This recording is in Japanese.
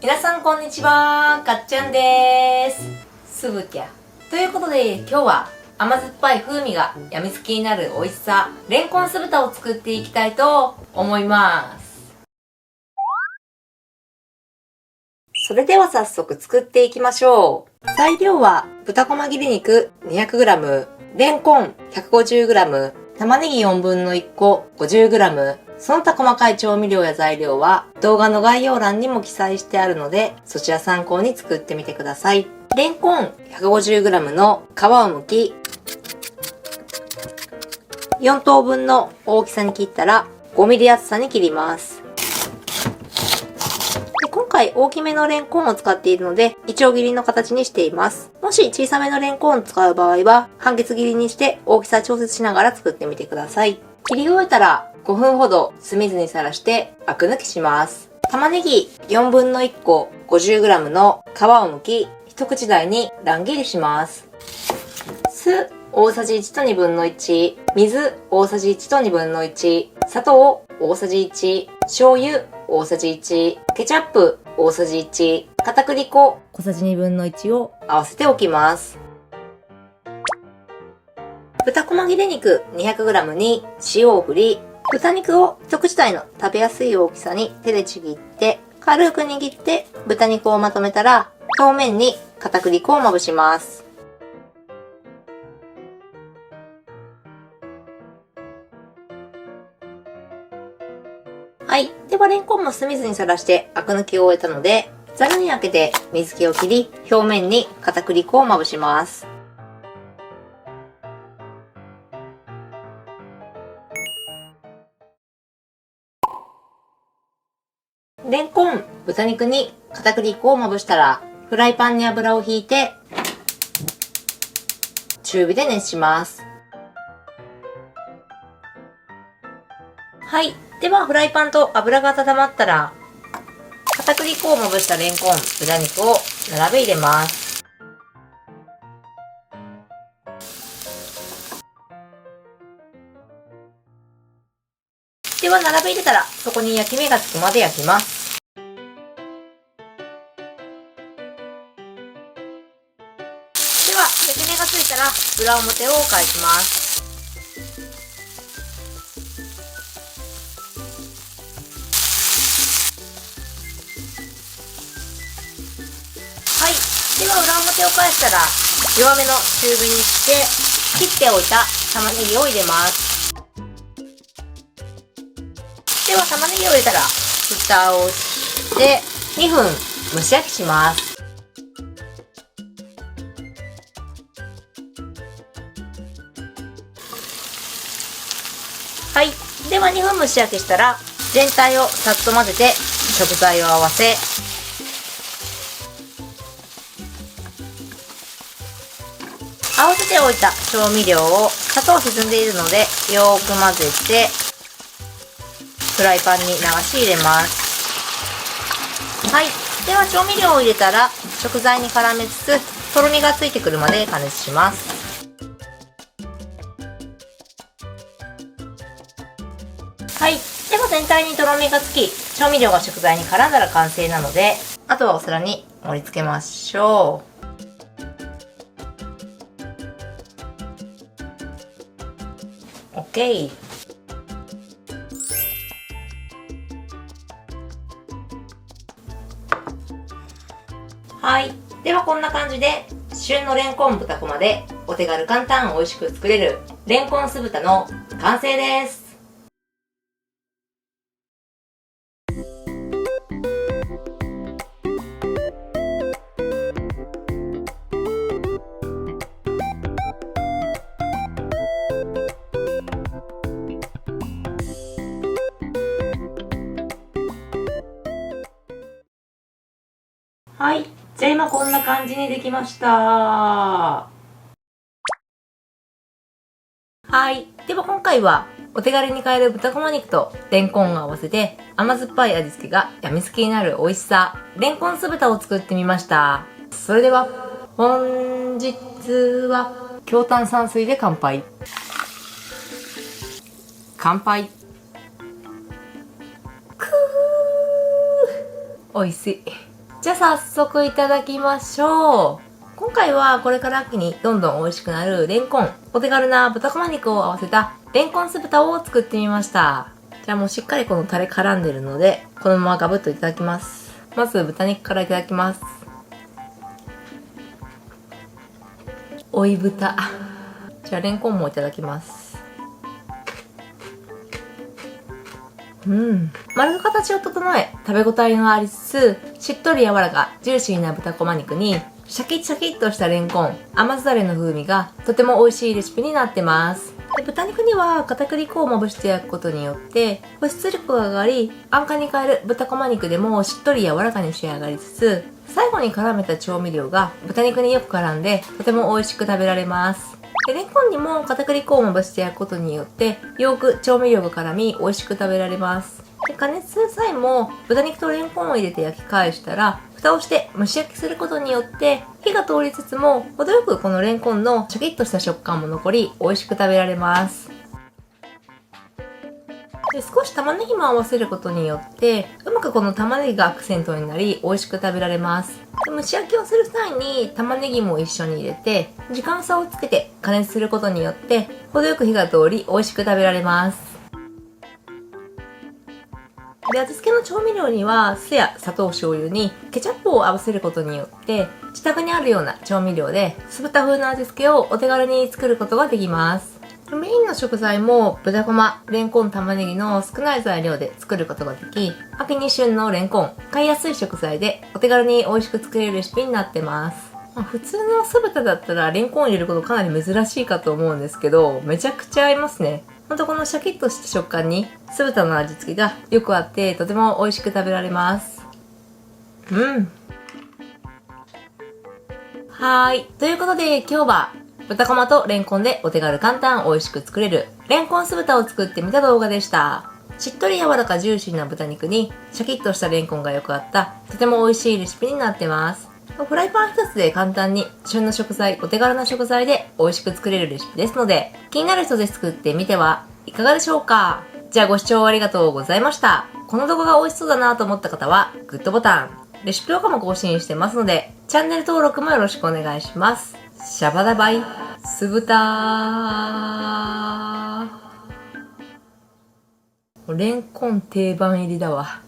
皆さんこんにちは、かっちゃんです。すぶきゃ。ということで今日は甘酸っぱい風味がやみつきになる美味しさ、レンコン酢豚を作っていきたいと思います。それでは早速作っていきましょう。材料は豚こま切り肉 200g、レンコン 150g、玉ねぎ4分の1個 50g、その他細かい調味料や材料は動画の概要欄にも記載してあるので、そちら参考に作ってみてください。レンコン 150g の皮を剥き、4等分の大きさに切ったら 5mm 厚さに切ります。今回大きめのレンコンを使っているので、イチョウ切りの形にしています。もし小さめのレンコンを使う場合は、半月切りにして大きさ調節しながら作ってみてください。切り終えたら5分ほど酢水にさらしてアク抜きします。玉ねぎ4分の1個 50g の皮を剥き、一口大に乱切りします。酢大さじ1と2分の1、水大さじ1と2分の1、砂糖大さじ1、醤油大さじ1、ケチャップ大さじ1、片栗粉小さじ2分の1を合わせておきます。豚こま切れ肉 200g に塩を振り、豚肉を一口大の食べやすい大きさに手でちぎって、軽く握って豚肉をまとめたら、表面に片栗粉をまぶします。はい。ではレンコンも酢水にさらしてアク抜きを終えたので、ざるにあけて水気を切り、表面に片栗粉をまぶします。レンコン、豚肉に片栗粉をまぶしたら、フライパンに油をひいて、中火で熱します。はい。ではフライパンと油が温まったら、片栗粉をまぶしたレンコン、豚肉を並べ入れます。では並べ入れたら、そこに焼き目がつくまで焼きます。では焼き目がついたら、裏表を返します。はい。では裏表を返したら、弱めの中火にして、切っておいた玉ねぎを入れます。では玉ねぎを入れたら、蓋をして2分蒸し焼きします。はい。では2分蒸し焼きしたら、全体をさっと混ぜて食材を合わせ、合わせておいた調味料を砂糖沈んでいるのでよーく混ぜてフライパンに流し入れます。はい。では調味料を入れたら食材に絡めつつとろみがついてくるまで加熱します。はい。では全体にとろみがつき調味料が食材に絡んだら完成なので、あとはお皿に盛り付けましょう。OK。はい。ではこんな感じで旬のレンコン豚こまでお手軽簡単美味しく作れるレンコン酢豚の完成です。はい。じゃあ今こんな感じにできました。はい。では今回はお手軽に買える豚こま肉とレンコンを合わせて甘酸っぱい味付けがやみつきになる美味しさ、レンコン酢豚を作ってみました。それでは本日は強炭酸水で乾杯。乾杯。くー、美味しい。じゃあ早速いただきましょう。今回はこれから秋にどんどん美味しくなるレンコン、お手軽な豚こま肉を合わせたレンコン酢豚を作ってみました。じゃあもうしっかりこのタレ絡んでるので、このままガブッといただきます。まず豚肉からいただきます。追い豚。じゃあレンコンもいただきます。丸く形を整え、食べ応えのありつつ、しっとり柔らか、ジューシーな豚こま肉に、シャキッシャキッとしたレンコン、甘酢だれの風味がとても美味しいレシピになってます。で豚肉には片栗粉をまぶして焼くことによって、保湿力が上がり、安価に買える豚こま肉でもしっとり柔らかに仕上がりつつ、最後に絡めた調味料が豚肉によく絡んで、とても美味しく食べられます。でレンコンにも片栗粉をまぶして焼くことによってよく調味料が絡み美味しく食べられます。で加熱する際も豚肉とレンコンを入れて焼き返したら蓋をして蒸し焼きすることによって火が通りつつも程よくこのレンコンのシャキッとした食感も残り美味しく食べられます。で少し玉ねぎも合わせることによってうまくこの玉ねぎがアクセントになり美味しく食べられます。で蒸し焼きをする際に玉ねぎも一緒に入れて時間差をつけて加熱することによって程よく火が通り美味しく食べられます。で味付けの調味料には酢や砂糖醤油にケチャップを合わせることによって自宅にあるような調味料で酢豚風の味付けをお手軽に作ることができます。メインの食材も豚こま、レンコン、玉ねぎの少ない材料で作ることができ、秋に旬のレンコン、買いやすい食材でお手軽に美味しく作れるレシピになってます。普通の酢豚だったらレンコンを入れることかなり珍しいかと思うんですけど、めちゃくちゃ合いますね。ほんとこのシャキッとした食感に酢豚の味付けがよくあってとても美味しく食べられます。ということで今日は豚こまとレンコンでお手軽簡単美味しく作れるレンコン酢豚を作ってみた動画でした。しっとり柔らかジューシーな豚肉にシャキッとしたレンコンがよくあったとても美味しいレシピになってます。フライパン一つで簡単に旬の食材、お手軽な食材で美味しく作れるレシピですので気になる人で作ってみてはいかがでしょうか。じゃあご視聴ありがとうございました。この動画が美味しそうだなと思った方はグッドボタン、レシピ動画も更新してますのでチャンネル登録もよろしくお願いします。シャバダバイ、酢豚。レンコン定番入りだわ。